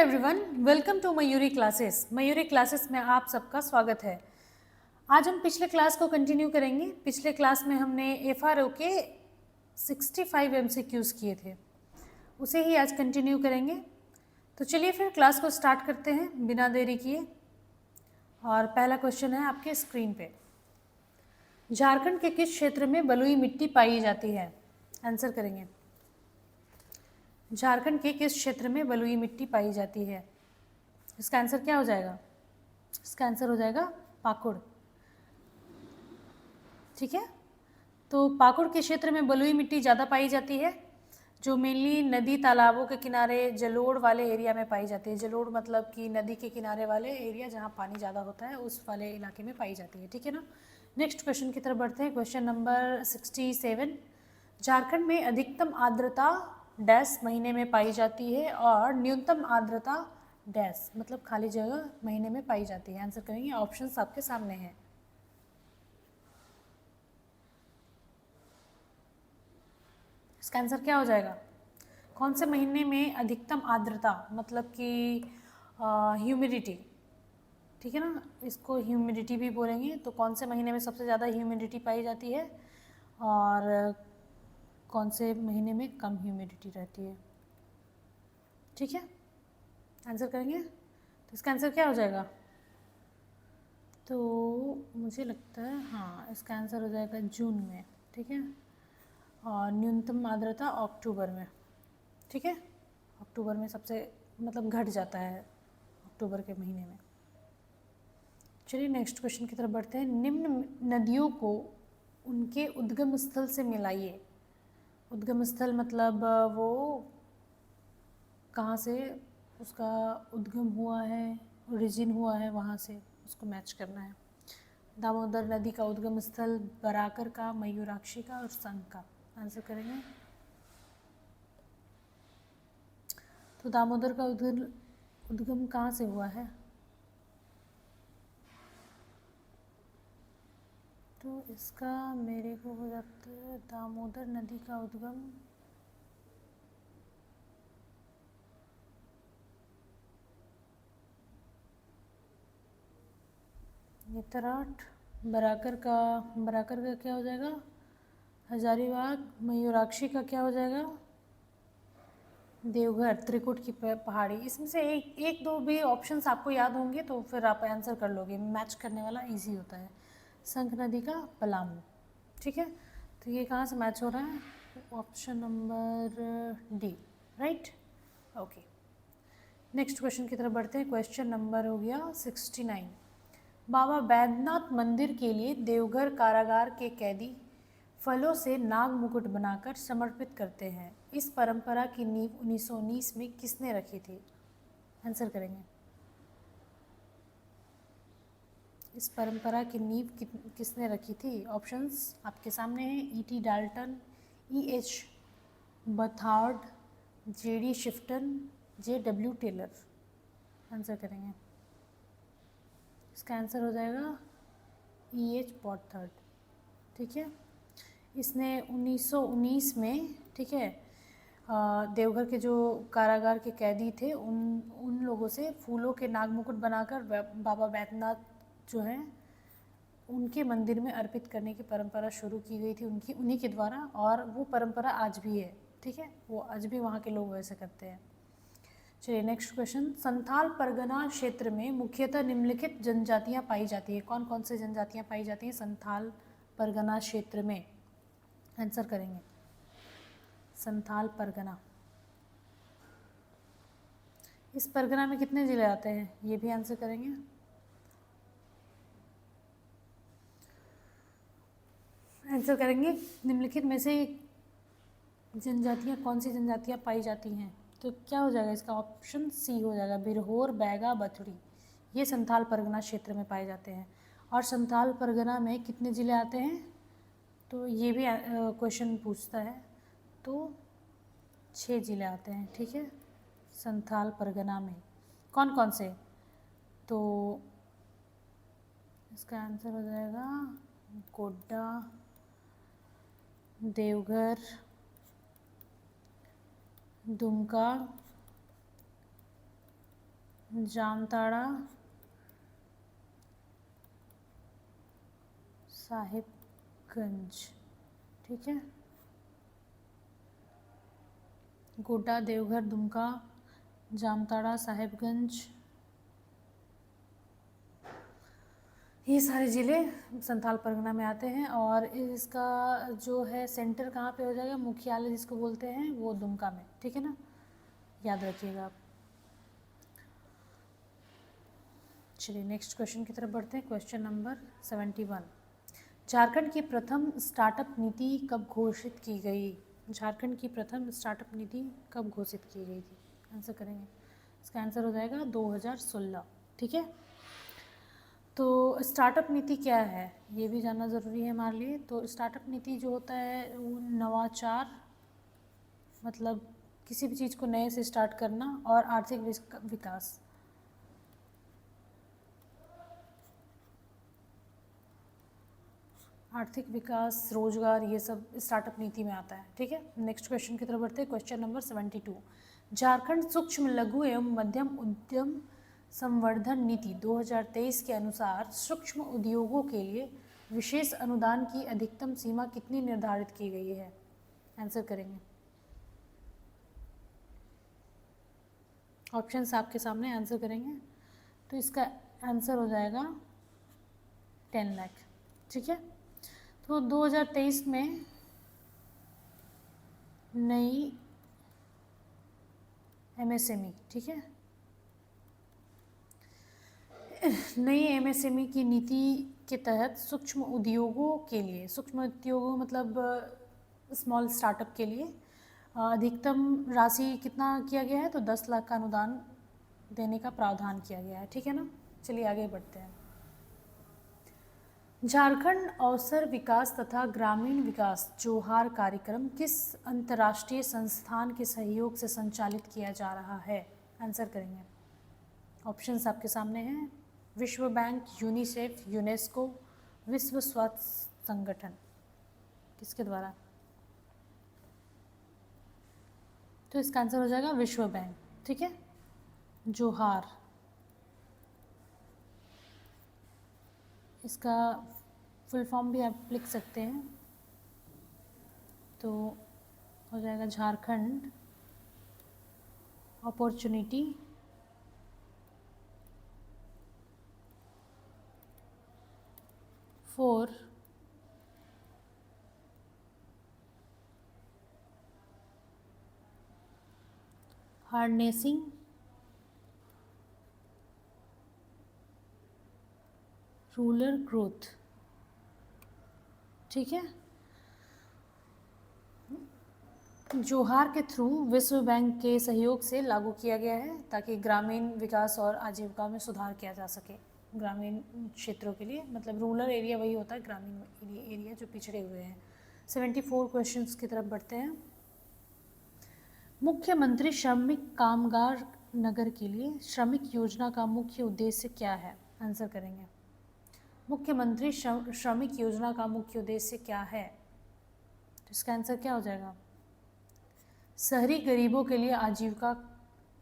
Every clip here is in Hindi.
Everyone, welcome to Mayuri classes. Mayuri classes में आप सबका स्वागत है। आज हम पिछले क्लास को कंटिन्यू करेंगे। पिछले क्लास में हमने एफआरओ के 65 एमसीक्यूज किए थे, उसे ही आज कंटिन्यू करेंगे। तो चलिए फिर क्लास को स्टार्ट करते हैं बिना देरी किए। और पहला क्वेश्चन है आपके स्क्रीन पे। झारखंड के किस क्षेत्र में बलुई मिट्टी पाई जाती है? आंसर करेंगे। झारखंड के किस क्षेत्र में बलुई मिट्टी पाई जाती है? इसका आंसर क्या हो जाएगा? इसका आंसर हो जाएगा पाकुड़। ठीक है, तो पाकुड़ के क्षेत्र में बलुई मिट्टी ज़्यादा पाई जाती है, जो मेनली नदी तालाबों के किनारे जलोढ़ वाले एरिया में पाई जाती है। जलोढ़ मतलब कि नदी के किनारे वाले एरिया जहाँ पानी ज़्यादा होता है, उस वाले इलाके में पाई जाती है। ठीक है ना। नेक्स्ट क्वेश्चन की तरफ बढ़ते हैं। Question number 67। झारखंड में अधिकतम आर्द्रता डैश महीने में पाई जाती है और न्यूनतम आर्द्रता डैश मतलब खाली जगह महीने में पाई जाती है? आंसर करेंगे। ऑप्शंस आपके सामने हैं। इसका आंसर क्या हो जाएगा? कौन से महीने में अधिकतम आर्द्रता मतलब कि ह्यूमिडिटी, ठीक है ना, इसको ह्यूमिडिटी भी बोलेंगे। तो कौन से महीने में सबसे ज़्यादा ह्यूमिडिटी पाई जाती है और कौन से महीने में कम ह्यूमिडिटी रहती है? ठीक है, आंसर करेंगे। तो इसका आंसर क्या हो जाएगा? तो मुझे लगता है हाँ, इसका आंसर हो जाएगा जून में। ठीक है, और न्यूनतम आर्द्रता अक्टूबर में। ठीक है, अक्टूबर में सबसे मतलब घट जाता है अक्टूबर के महीने में। चलिए नेक्स्ट क्वेश्चन की तरफ बढ़ते हैं। निम्न नदियों को उनके उद्गम स्थल से मिलाइए। उद्गम स्थल मतलब वो कहाँ से उसका उद्गम हुआ है, ओरिजिन हुआ है, वहाँ से उसको मैच करना है। दामोदर नदी का उद्गम स्थल बराकर का, मयूराक्षी का और संघ का। आंसर करेंगे। तो दामोदर का उद्गम कहाँ से हुआ है? तो इसका मेरे को हो जाता है दामोदर नदी का उद्गम नेतराट। बराकर का क्या हो जाएगा? हजारीबाग। मयूराक्षी का क्या हो जाएगा? देवघर, त्रिकुट की पहाड़ी। इसमें से एक दो भी ऑप्शंस आपको याद होंगे तो फिर आप आंसर कर लोगे। मैच करने वाला इजी होता है। संख नदी का पलामू। ठीक है, तो ये कहाँ से मैच हो रहा है? Option number D, right. Okay, next question की तरफ बढ़ते हैं। क्वेश्चन नंबर हो गया 69। बाबा बैद्यनाथ मंदिर के लिए देवघर कारागार के कैदी फलों से नाग मुकुट बनाकर समर्पित करते हैं। इस परंपरा की नींव 1919 में किसने रखी थी? आंसर करेंगे। इस परंपरा की नींव किसने रखी थी? ऑप्शंस आपके सामने हैं। E.T. Dalton, E.H. Bathard, J.D. Shifton, J.W. Taylor. Answer करेंगे। इसका आंसर हो जाएगा E.H. बथार्ड। ठीक है, इसने 1919 में, ठीक है, देवघर के जो कारागार के कैदी थे उन लोगों से फूलों के नाग मुकुट बनाकर बाबा बैद्यनाथ जो हैं उनके मंदिर में अर्पित करने की परंपरा शुरू की गई थी उन्हीं के द्वारा, और वो परंपरा आज भी है। ठीक है, वो आज भी वहाँ के लोग वैसे करते हैं। चलिए नेक्स्ट क्वेश्चन। संथाल परगना क्षेत्र में मुख्यतः निम्नलिखित जनजातियाँ पाई जाती है। कौन कौन से जनजातियाँ पाई जाती हैं संथाल परगना क्षेत्र में? आंसर करेंगे। संथाल परगना, इस परगना में कितने ज़िले आते हैं? ये भी आंसर करेंगे। आंसर करेंगे निम्नलिखित में से जनजातियाँ, कौन सी जनजातियाँ पाई जाती हैं? तो क्या हो जाएगा इसका? ऑप्शन सी हो जाएगा, बिरहोर, बैगा, बथुड़ी। ये संथाल परगना क्षेत्र में पाए जाते हैं। और संथाल परगना में कितने ज़िले आते हैं? तो ये भी क्वेश्चन पूछता है। तो 6 ज़िले आते हैं। ठीक है, संथाल परगना में कौन कौन से? तो इसका आंसर हो जाएगा गोड्डा, देवघर, दुमका, जामताड़ा, साहिबगंज, ठीक है। गोड्डा, देवघर, दुमका, जामताड़ा, साहिबगंज, ये सारे ज़िले संथाल परगना में आते हैं। और इसका जो है सेंटर कहाँ पे हो जाएगा, मुख्यालय जिसको बोलते हैं, वो दुमका में, ठीक है ना, याद रखिएगा आप। चलिए नेक्स्ट क्वेश्चन की तरफ बढ़ते हैं। क्वेश्चन नंबर 71, झारखंड की प्रथम स्टार्टअप नीति कब घोषित की गई? झारखंड की प्रथम स्टार्टअप नीति कब घोषित की गई थी? आंसर करेंगे, इसका आंसर हो जाएगा 2016, ठीक है। तो स्टार्टअप नीति क्या है ये भी जानना ज़रूरी है हमारे लिए। तो स्टार्टअप नीति जो होता है वो नवाचार, मतलब किसी भी चीज़ को नए से स्टार्ट करना, और आर्थिक विकास, आर्थिक विकास, रोजगार, ये सब स्टार्टअप नीति में आता है, ठीक है। नेक्स्ट क्वेश्चन की तरफ बढ़ते हैं। क्वेश्चन नंबर 72, झारखंड सूक्ष्म लघु एवं मध्यम उद्यम संवर्धन नीति 2023 के अनुसार सूक्ष्म उद्योगों के लिए विशेष अनुदान की अधिकतम सीमा कितनी निर्धारित की गई है? आंसर करेंगे, ऑप्शंस आपके सामने, आंसर करेंगे। तो इसका आंसर हो जाएगा 10 लाख, ठीक है। तो 2023 में नई एमएसएमई, ठीक है, नई एमएसएमई की नीति के तहत सूक्ष्म उद्योगों के लिए, सूक्ष्म उद्योगों मतलब स्मॉल स्टार्टअप के लिए अधिकतम राशि कितना किया गया है? तो 10 लाख का अनुदान देने का प्रावधान किया गया है, ठीक है ना। चलिए आगे बढ़ते हैं। झारखंड अवसर विकास तथा ग्रामीण विकास जोहार कार्यक्रम किस अंतर्राष्ट्रीय संस्थान के सहयोग से संचालित किया जा रहा है? आंसर करेंगे, ऑप्शंस आपके सामने हैं, विश्व बैंक, यूनिसेफ, यूनेस्को, विश्व स्वास्थ्य संगठन, किसके द्वारा? तो इसका आंसर हो जाएगा विश्व बैंक, ठीक है। जोहार, इसका फुल फॉर्म भी आप लिख सकते हैं, तो हो जाएगा Jharkhand opportunity for harnessing rural growth, ठीक है। जोहार के थ्रू विश्व बैंक के सहयोग से लागू किया गया है ताकि ग्रामीण विकास और आजीविका में सुधार किया जा सके। ग्रामीण क्षेत्रों के लिए, मतलब रूरल एरिया वही होता है, ग्रामीण एरिया जो पिछड़े हुए हैं। 74 क्वेश्चंस की तरफ बढ़ते हैं। मुख्यमंत्री श्रमिक कामगार नगर के लिए श्रमिक योजना का मुख्य उद्देश्य क्या है? आंसर करेंगे, मुख्यमंत्री श्रमिक योजना का मुख्य उद्देश्य क्या है? तो इसका आंसर क्या हो जाएगा? शहरी गरीबों के लिए आजीविका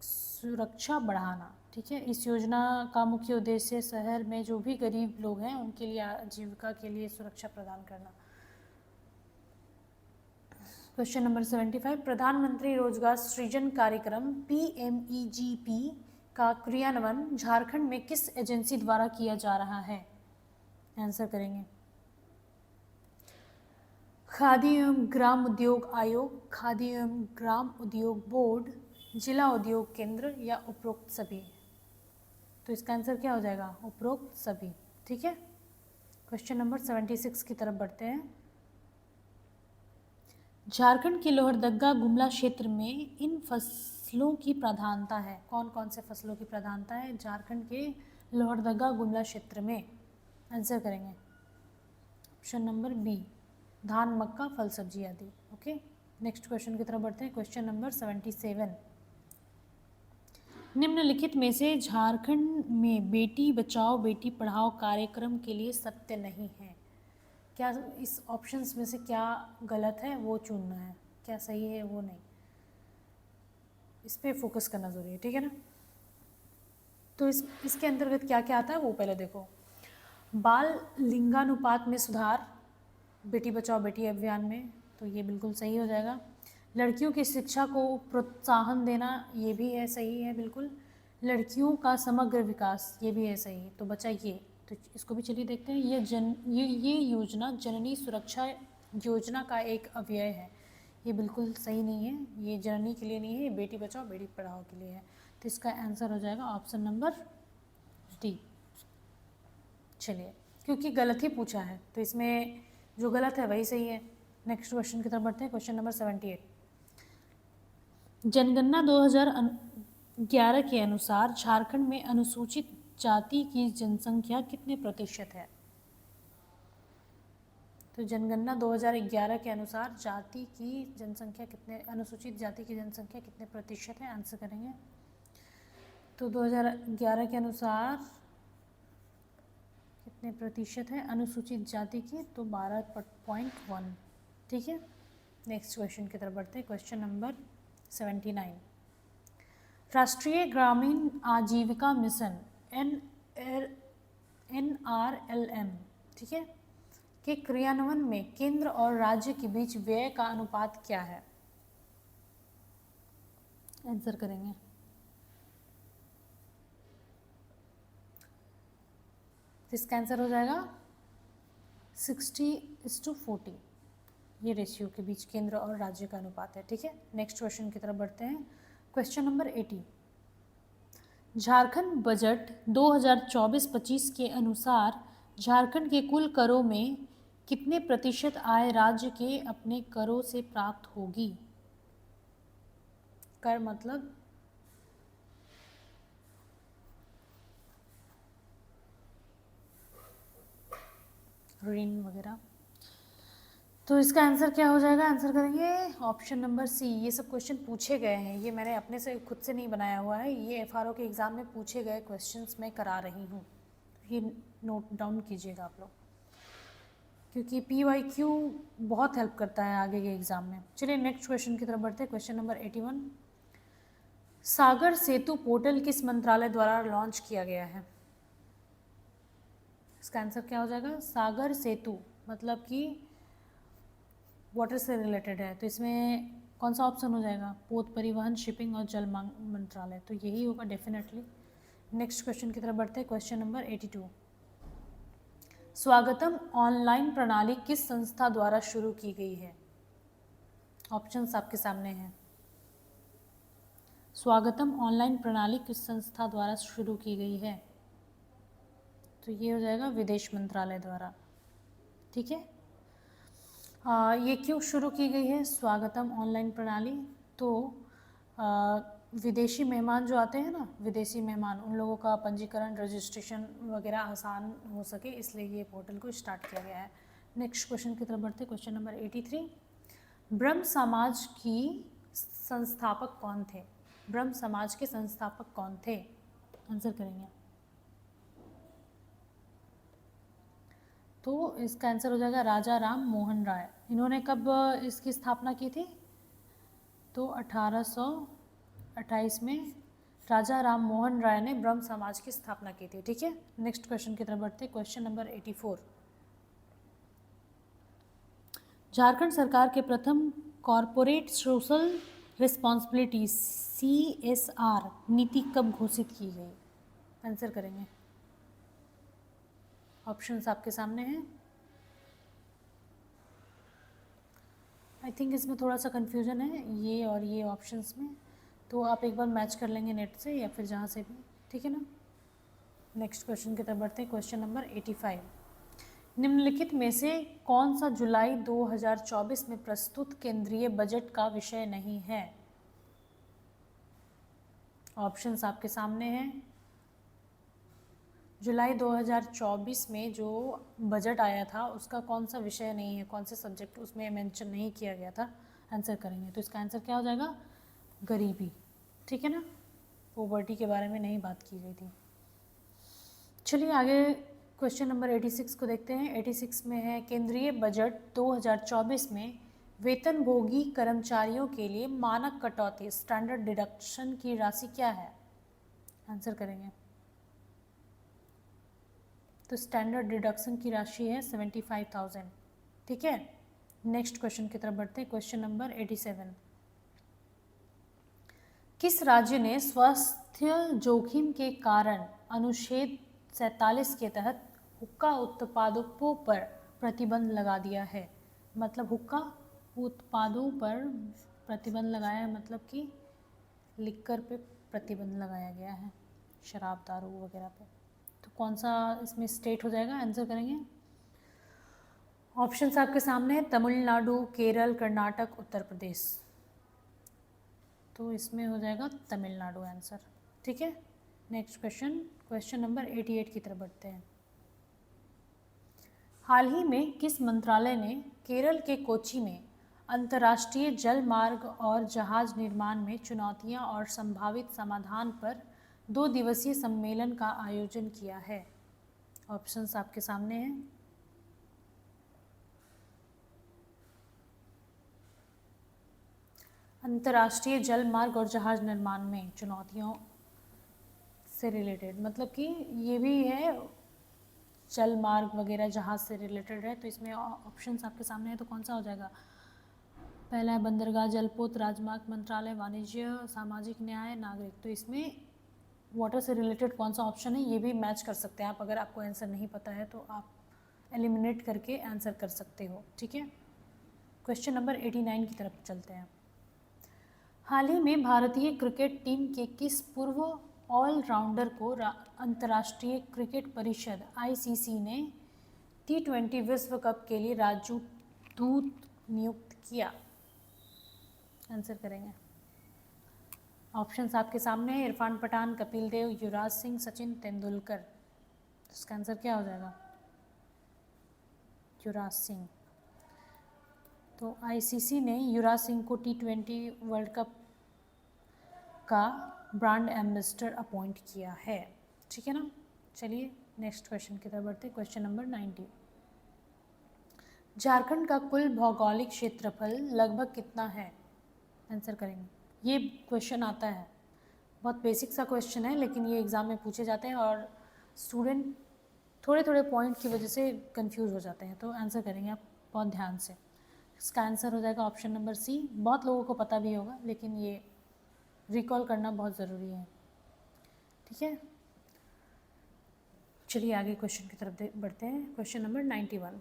सुरक्षा बढ़ाना, ठीक है। इस योजना का मुख्य उद्देश्य शहर में जो भी गरीब लोग हैं उनके लिए आजीविका के लिए सुरक्षा प्रदान करना। क्वेश्चन नंबर 75, प्रधानमंत्री रोजगार सृजन कार्यक्रम PMEGP का क्रियान्वयन झारखंड में किस एजेंसी द्वारा किया जा रहा है? आंसर करेंगे, खादी एवं ग्राम उद्योग आयोग, खादी एवं ग्राम उद्योग बोर्ड, जिला उद्योग केंद्र, या उपरोक्त सभी। तो इसका आंसर क्या हो जाएगा? उपरोक्त सभी, ठीक है। क्वेश्चन नंबर 76 की तरफ बढ़ते हैं। झारखंड के लोहरदगा गुमला क्षेत्र में इन फसलों की प्रधानता है। कौन कौन से फसलों की प्रधानता है झारखंड के लोहरदगा गुमला क्षेत्र में? आंसर करेंगे, ऑप्शन नंबर बी, धान, मक्का, फल सब्जी आदि, ओके। नेक्स्ट क्वेश्चन की तरफ बढ़ते हैं। क्वेश्चन नंबर 77, निम्नलिखित में से झारखंड में बेटी बचाओ बेटी पढ़ाओ कार्यक्रम के लिए सत्य नहीं है। क्या इस ऑप्शंस में से क्या गलत है वो चुनना है, क्या सही है वो नहीं, इस पर फोकस करना जरूरी है, ठीक है ना। तो इसके अंतर्गत क्या क्या आता है वो पहले देखो। बाल लिंगानुपात में सुधार बेटी बचाओ बेटी अभियान में, तो ये बिल्कुल सही हो जाएगा। लड़कियों की शिक्षा को प्रोत्साहन देना, ये भी है, सही है बिल्कुल। लड़कियों का समग्र विकास, ये भी है सही। तो बचा ये, तो इसको भी चलिए देखते हैं। ये योजना जननी सुरक्षा योजना का एक अवयव है, ये बिल्कुल सही नहीं है, ये जननी के लिए नहीं है, ये बेटी बचाओ बेटी पढ़ाओ के लिए है। तो इसका आंसर हो जाएगा ऑप्शन नंबर डी। चलिए, क्योंकि गलत ही पूछा है तो इसमें जो गलत है वही सही है। नेक्स्ट क्वेश्चन की तरफ बढ़ते हैं। Question number 78। जनगणना 2011 के अनुसार झारखंड में अनुसूचित जाति की जनसंख्या कितने प्रतिशत है? तो जनगणना 2011 के अनुसार जाति की जनसंख्या कितने, अनुसूचित जाति की जनसंख्या कितने प्रतिशत है? आंसर करेंगे। तो 2011 के अनुसार कितने प्रतिशत है अनुसूचित जाति की? तो 12.1। ठीक है, नेक्स्ट क्वेश्चन की तरफ बढ़ते हैं। Question number 79। राष्ट्रीय ग्रामीण आजीविका मिशन NRLM, ठीक है, के क्रियान्वयन में केंद्र और राज्य के बीच व्यय का अनुपात क्या है? आंसर करेंगे। इसका आंसर हो जाएगा 60:40, ये रेशियो के बीच केंद्र और राज्य का अनुपात है। ठीक है, नेक्स्ट क्वेश्चन की तरफ बढ़ते हैं। Question number 80। झारखंड बजट 2024-25 के अनुसार झारखंड के कुल करों में कितने प्रतिशत आय राज्य के अपने करों से प्राप्त होगी? कर मतलब ऋण वगैरह। तो इसका आंसर क्या हो जाएगा? आंसर करेंगे ऑप्शन नंबर सी। ये सब क्वेश्चन पूछे गए हैं, ये मैंने अपने से खुद से नहीं बनाया हुआ है, ये FRO के एग्ज़ाम में पूछे गए क्वेश्चंस मैं करा रही हूँ, ये नोट डाउन कीजिएगा आप लोग, क्योंकि PYQ बहुत हेल्प करता है आगे के एग्ज़ाम में। चलिए नेक्स्ट क्वेश्चन की तरफ बढ़ते हैं। Question number 81। सागर सेतु पोर्टल किस मंत्रालय द्वारा लॉन्च किया गया है? इसका आंसर क्या हो जाएगा? सागर सेतु मतलब कि वाटर से रिलेटेड है, तो इसमें कौन सा ऑप्शन हो जाएगा? पोत परिवहन, शिपिंग और जल मंत्रालय, तो यही होगा डेफिनेटली। नेक्स्ट क्वेश्चन की तरफ बढ़ते हैं। Question number 82। स्वागतम ऑनलाइन प्रणाली किस संस्था द्वारा शुरू की गई है? ऑप्शंस आपके सामने हैं। स्वागतम ऑनलाइन प्रणाली किस संस्था द्वारा शुरू की गई है? तो ये हो जाएगा विदेश मंत्रालय द्वारा। ठीक है, ये क्यों शुरू की गई है स्वागतम ऑनलाइन प्रणाली? तो विदेशी मेहमान जो आते हैं ना, विदेशी मेहमान, उन लोगों का पंजीकरण, रजिस्ट्रेशन वगैरह आसान हो सके, इसलिए ये पोर्टल को स्टार्ट किया गया है। नेक्स्ट क्वेश्चन की तरफ बढ़ते हैं। Question number 83। ब्रह्म समाज की संस्थापक कौन थे? ब्रह्म समाज के संस्थापक कौन थे? आंसर करेंगे। तो इसका आंसर हो जाएगा राजा राम मोहन राय। इन्होंने कब इसकी स्थापना की थी? तो 1828 में राजा राम मोहन राय ने ब्रह्म समाज की स्थापना की थी। ठीक है, नेक्स्ट क्वेश्चन की तरफ बढ़ते हैं। Question number 84। झारखंड सरकार के प्रथम कॉरपोरेट सोशल रिस्पॉन्सिबिलिटी CSR नीति कब घोषित की गई? आंसर करेंगे। ऑप्शंस आपके सामने हैं। आई थिंक इसमें थोड़ा सा कन्फ्यूजन है ये और ये ऑप्शंस में, तो आप एक बार मैच कर लेंगे नेट से या फिर जहाँ से भी, ठीक है ना। नेक्स्ट क्वेश्चन की तरफ बढ़ते हैं। Question number 85। निम्नलिखित में से कौन सा जुलाई 2024 में प्रस्तुत केंद्रीय बजट का विषय नहीं है? ऑप्शंस आपके सामने हैं। जुलाई 2024 में जो बजट आया था उसका कौन सा विषय नहीं है, कौन से सब्जेक्ट उसमें मेंशन नहीं किया गया था? आंसर करेंगे। तो इसका आंसर क्या हो जाएगा? गरीबी। ठीक है ना, पॉवर्टी के बारे में नहीं बात की गई थी। चलिए आगे क्वेश्चन नंबर 86 को देखते हैं। 86 में है केंद्रीय बजट 2024 में वेतनभोगी कर्मचारियों के लिए मानक कटौती स्टैंडर्ड डिडक्शन की राशि क्या है? आंसर करेंगे। तो स्टैंडर्ड डिडक्शन की राशि है 75,000। ठीक है, नेक्स्ट क्वेश्चन की तरफ बढ़ते हैं। Question number 87। किस राज्य ने स्वास्थ्य जोखिम के कारण अनुच्छेद 47 के तहत हुक्का उत्पादों पर प्रतिबंध लगा दिया है? मतलब हुक्का उत्पादों पर प्रतिबंध लगाया है, मतलब कि लिक्कर पे प्रतिबंध लगाया गया है, शराब दारू वगैरह पे। तो कौन सा इसमें स्टेट हो जाएगा? आंसर करेंगे। ऑप्शंस आपके सामने है, तमिलनाडु, केरल, कर्नाटक, उत्तर प्रदेश। तो इसमें हो जाएगा तमिलनाडु आंसर। ठीक है, नेक्स्ट क्वेश्चन, क्वेश्चन नंबर 88 की तरफ बढ़ते हैं। हाल ही में किस मंत्रालय ने केरल के कोच्चि में अंतर्राष्ट्रीय जल मार्ग और जहाज निर्माण में चुनौतियां और संभावित समाधान पर 2 दिवसीय सम्मेलन का आयोजन किया है? ऑप्शंस आपके सामने हैं। अंतर्राष्ट्रीय जल मार्ग और जहाज निर्माण में चुनौतियों से रिलेटेड, मतलब कि ये भी है जल मार्ग वगैरह जहाज से रिलेटेड है। तो इसमें ऑप्शंस आपके सामने है, तो कौन सा हो जाएगा? पहला है बंदरगाह, जलपोत, राजमार्ग मंत्रालय, वाणिज्य, सामाजिक न्याय, नागरिक। तो इसमें वाटर से रिलेटेड कौन सा ऑप्शन है ये भी मैच कर सकते हैं आप। अगर आपको आंसर नहीं पता है तो आप एलिमिनेट करके आंसर कर सकते हो। ठीक है, क्वेश्चन नंबर 89 की तरफ चलते हैं। हाल ही में भारतीय क्रिकेट टीम के किस पूर्व ऑलराउंडर को अंतर्राष्ट्रीय क्रिकेट परिषद ICC ने T20 विश्व कप के लिए राजदूत नियुक्त किया? आंसर करेंगे। ऑप्शंस आपके सामने है, इरफान पठान, कपिल देव, युवराज सिंह, सचिन तेंदुलकर। इसका आंसर क्या हो जाएगा? युवराज सिंह। तो ICC ने युवराज सिंह को T20 वर्ल्ड कप का ब्रांड एम्बेसडर अपॉइंट किया है। ठीक है ना, चलिए नेक्स्ट क्वेश्चन की तरफ बढ़ते हैं। Question number 90। झारखंड का कुल भौगोलिक क्षेत्रफल लगभग कितना है? आंसर करेंगे। ये क्वेश्चन आता है, बहुत बेसिक सा क्वेश्चन है, लेकिन ये एग्ज़ाम में पूछे जाते हैं और स्टूडेंट थोड़े थोड़े पॉइंट की वजह से कंफ्यूज हो जाते हैं। तो आंसर करेंगे आप बहुत ध्यान से। इसका आंसर हो जाएगा ऑप्शन नंबर C। बहुत लोगों को पता भी होगा, लेकिन ये रिकॉल करना बहुत ज़रूरी है। ठीक है, चलिए आगे क्वेश्चन की तरफ बढ़ते हैं। Question number 91।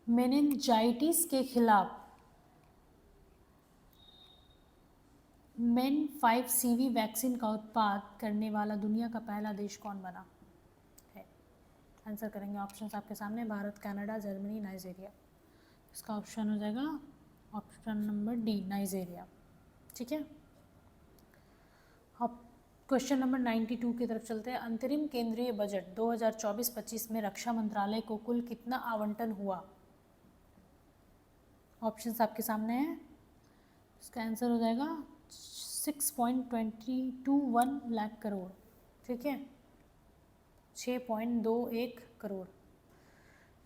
मेनिंजाइटिस के खिलाफ MEN5CV वैक्सीन का उत्पाद करने वाला दुनिया का पहला देश कौन बना है? आंसर करेंगे। ऑप्शंस आपके सामने, भारत, कनाडा, जर्मनी, नाइजीरिया। इसका ऑप्शन हो जाएगा ऑप्शन नंबर D, नाइजीरिया। ठीक है, अब क्वेश्चन नंबर 92 की तरफ चलते हैं। अंतरिम केंद्रीय बजट 2024-25 में रक्षा मंत्रालय को कुल कितना आवंटन हुआ? ऑप्शंस आपके सामने हैं। इसका आंसर हो जाएगा 6.221 लाख करोड़। ठीक है, 6.21 करोड़।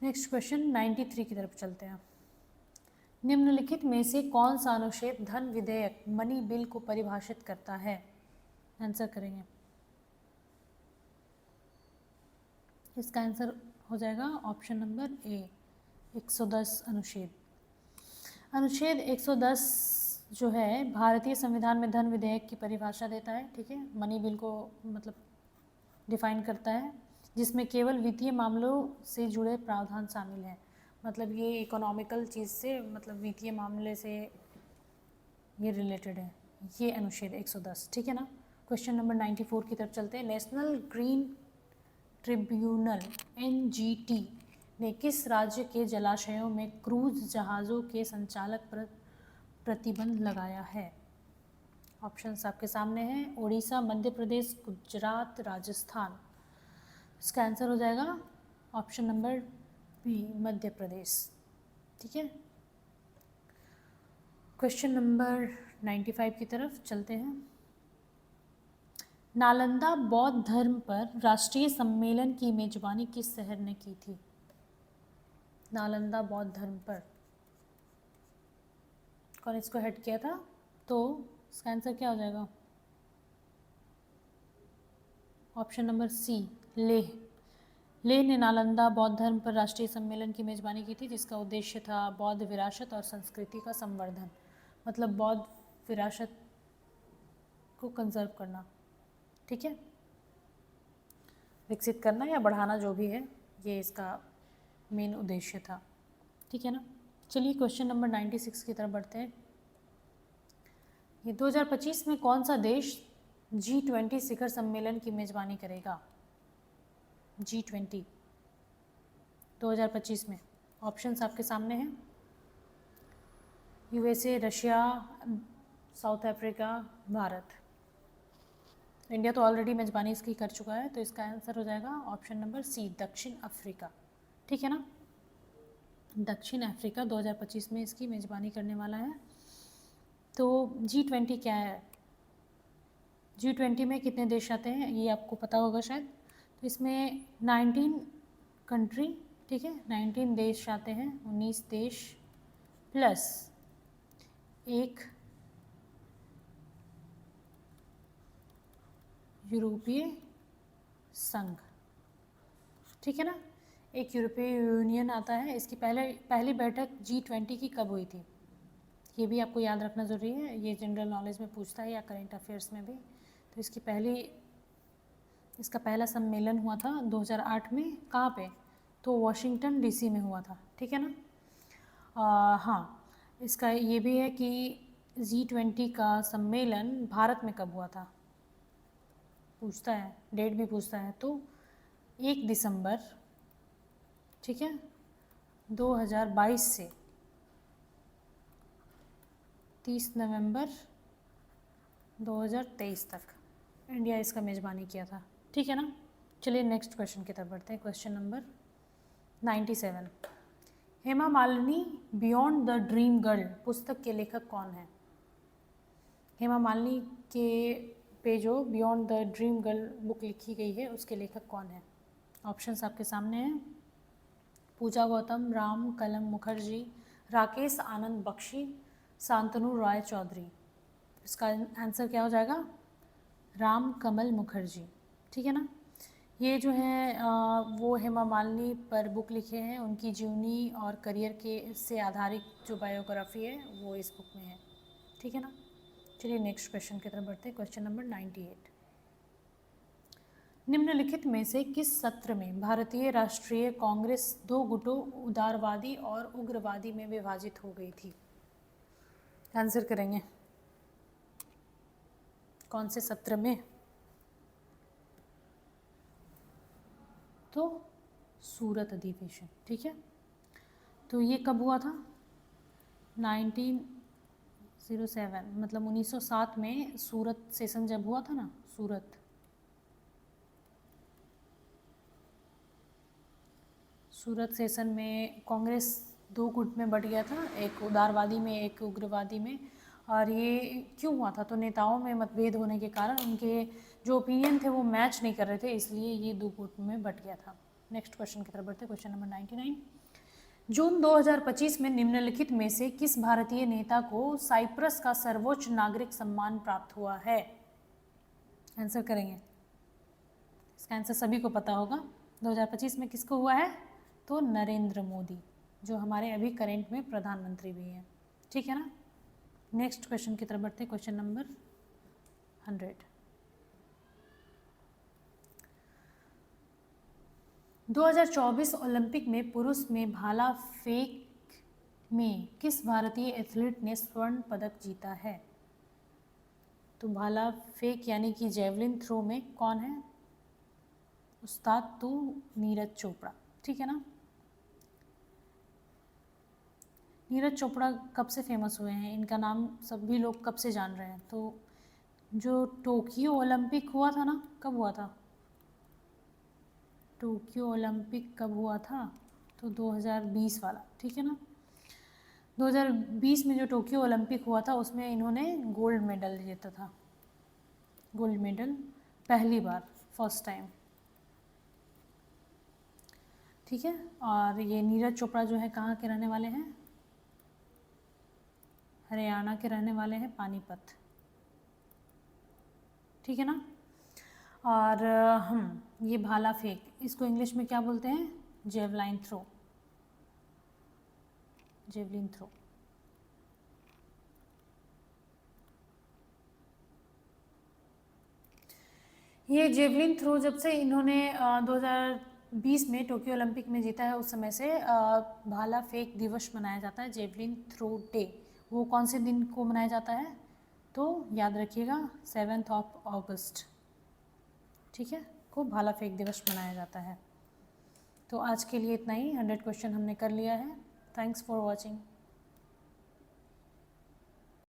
नेक्स्ट क्वेश्चन 93 की तरफ चलते हैं। निम्नलिखित में से कौन सा अनुच्छेद धन विधेयक मनी बिल को परिभाषित करता है? आंसर करेंगे। इसका आंसर हो जाएगा ऑप्शन नंबर A, 110 अनुच्छेद। अनुच्छेद 110 जो है भारतीय संविधान में धन विधेयक की परिभाषा देता है। ठीक है, मनी बिल को मतलब डिफाइन करता है, जिसमें केवल वित्तीय मामलों से जुड़े प्रावधान शामिल हैं। मतलब ये इकोनॉमिकल चीज़ से, मतलब वित्तीय मामले से ये रिलेटेड है, ये अनुच्छेद 110। ठीक है ना, क्वेश्चन नंबर 94 की तरफ चलते हैं। नेशनल ग्रीन ट्रिब्यूनल NGT ने किस राज्य के जलाशयों में क्रूज जहाज़ों के संचालक पर प्रतिबंध लगाया है? ऑप्शंस आपके सामने हैं, उड़ीसा, मध्य प्रदेश, गुजरात, राजस्थान। इसका आंसर हो जाएगा option number B, Madhya Pradesh. ठीक है, क्वेश्चन नंबर 95 की तरफ चलते हैं। नालंदा बौद्ध धर्म पर राष्ट्रीय सम्मेलन की मेजबानी किस शहर ने की थी? नालंदा बौद्ध धर्म पर कौन इसको हेड किया था? तो इसका आंसर क्या हो जाएगा? Option number C Leh. Leh ने नालंदा बौद्ध धर्म पर राष्ट्रीय सम्मेलन की मेजबानी की थी, जिसका उद्देश्य था बौद्ध विरासत और संस्कृति का संवर्धन, मतलब बौद्ध विरासत को कंजर्व करना, ठीक है, विकसित करना या बढ़ाना, जो भी है, ये इसका मेन उद्देश्य था, ठीक है ना। चलिए क्वेश्चन नंबर 96 की तरफ बढ़ते हैं। ये 2025 में कौन सा देश G20 शिखर सम्मेलन की मेजबानी करेगा? G20 2025 में ऑप्शंस आपके सामने हैं। USA, Russia, south Africa, Bharat. India तो ऑलरेडी मेजबानी इसकी कर चुका है, तो इसका आंसर हो जाएगा ऑप्शन नंबर सी, दक्षिण अफ्रीका, ठीक है ना। दक्षिण अफ्रीका 2025 में इसकी मेजबानी करने वाला है। तो G20 क्या है? G20 में कितने देश आते हैं ये आपको पता होगा शायद। तो इसमें 19 कंट्री, ठीक है, 19 देश आते हैं, 19 देश प्लस एक यूरोपीय संघ, ठीक है ना, एक यूरोपीय यूनियन आता है। इसकी पहली बैठक G20 की कब हुई थी, ये भी आपको याद रखना ज़रूरी है, ये जनरल नॉलेज में पूछता है या करेंट अफेयर्स में भी। तो इसका पहला सम्मेलन हुआ था 2008 में, कहाँ पे? तो वॉशिंगटन DC में हुआ था, ठीक है ना। हाँ, इसका ये भी है कि G20 का सम्मेलन भारत में कब हुआ था, पूछता है, डेट भी पूछता है। तो 1 दिसंबर, ठीक है, 2022 से 30 नवंबर 2023 तक इंडिया इसका मेज़बानी किया था, ठीक है ना। चलिए नेक्स्ट क्वेश्चन की तरफ बढ़ते हैं। Question number 97। Hema Malini beyond the dream girl पुस्तक के लेखक कौन है? हेमा मालिनी के पे जो beyond the dream girl book लिखी गई है, उसके लेखक कौन है? ऑप्शंस आपके सामने हैं। पूजा गौतम, राम कलम मुखर्जी, राकेश आनंद बख्शी, शांतनु राय चौधरी। इसका आंसर क्या हो जाएगा? राम कमल मुखर्जी, ठीक है ना। ये जो है वो हेमा मालिनी पर बुक लिखे हैं, उनकी जीवनी और करियर के से आधारित जो बायोग्राफी है वो इस बुक में है, ठीक है ना। चलिए नेक्स्ट क्वेश्चन की तरफ बढ़ते हैं। Question number 98। निम्नलिखित में से किस सत्र में भारतीय राष्ट्रीय कांग्रेस दो गुटों उदारवादी और उग्रवादी में विभाजित हो गई थी? आंसर करेंगे कौन से सत्र में? तो सूरत अधिवेशन, ठीक है। तो ये कब हुआ था? 1907, मतलब 1907 में सूरत सेशन जब हुआ था ना, सूरत सेशन में कांग्रेस दो गुट में बट गया था, एक उदारवादी में एक उग्रवादी में। और ये क्यों हुआ था? तो नेताओं में मतभेद होने के कारण उनके जो ओपिनियन थे वो मैच नहीं कर रहे थे, इसलिए ये दो गुट में बट गया था। नेक्स्ट क्वेश्चन की तरफ बढ़ते हैं। Question number 99। जून 2025 में निम्नलिखित में से किस भारतीय नेता को साइप्रस का सर्वोच्च नागरिक सम्मान प्राप्त हुआ है? आंसर करेंगे। इसका आंसर सभी को पता होगा। 2025 में किसको हुआ है? तो नरेंद्र मोदी, जो हमारे अभी करेंट में प्रधानमंत्री भी हैं, ठीक है ना। नेक्स्ट क्वेश्चन की तरफ बढ़ते हैं। Question number 100। 2024 ओलंपिक में पुरुष में भाला फेंक में किस भारतीय एथलीट ने स्वर्ण पदक जीता है? तो भाला फेंक यानी कि जेवलिन थ्रो में कौन है? उस्ताद तो नीरज चोपड़ा, ठीक है ना। नीरज चोपड़ा कब से फेमस हुए हैं, इनका नाम सभी लोग कब से जान रहे हैं? तो जो टोक्यो ओलंपिक हुआ था ना, कब हुआ था? टोक्यो ओलंपिक कब हुआ था? तो 2020 वाला, ठीक है ना। 2020 में जो टोक्यो ओलंपिक हुआ था उसमें इन्होंने गोल्ड मेडल जीता था, गोल्ड मेडल पहली बार, फर्स्ट टाइम, ठीक है। और ये नीरज चोपड़ा जो है कहाँ के रहने वाले हैं? हरियाणा के रहने वाले हैं, पानीपत, ठीक है ना। और हम ये भाला फेंक, इसको इंग्लिश में क्या बोलते हैं? जेवलाइन थ्रो, जेवलिन थ्रो। ये जेवलिन थ्रो जब से इन्होंने 2020 में टोक्यो ओलंपिक में जीता है, उस समय से भाला फेंक दिवस मनाया जाता है, जेवलिन थ्रो डे। वो कौन से दिन को मनाया जाता है? तो याद रखिएगा 7 अगस्त, ठीक है, को भाला फेंक दिवस मनाया जाता है। तो आज के लिए इतना ही, 100 क्वेश्चन हमने कर लिया है। Thanks for watching.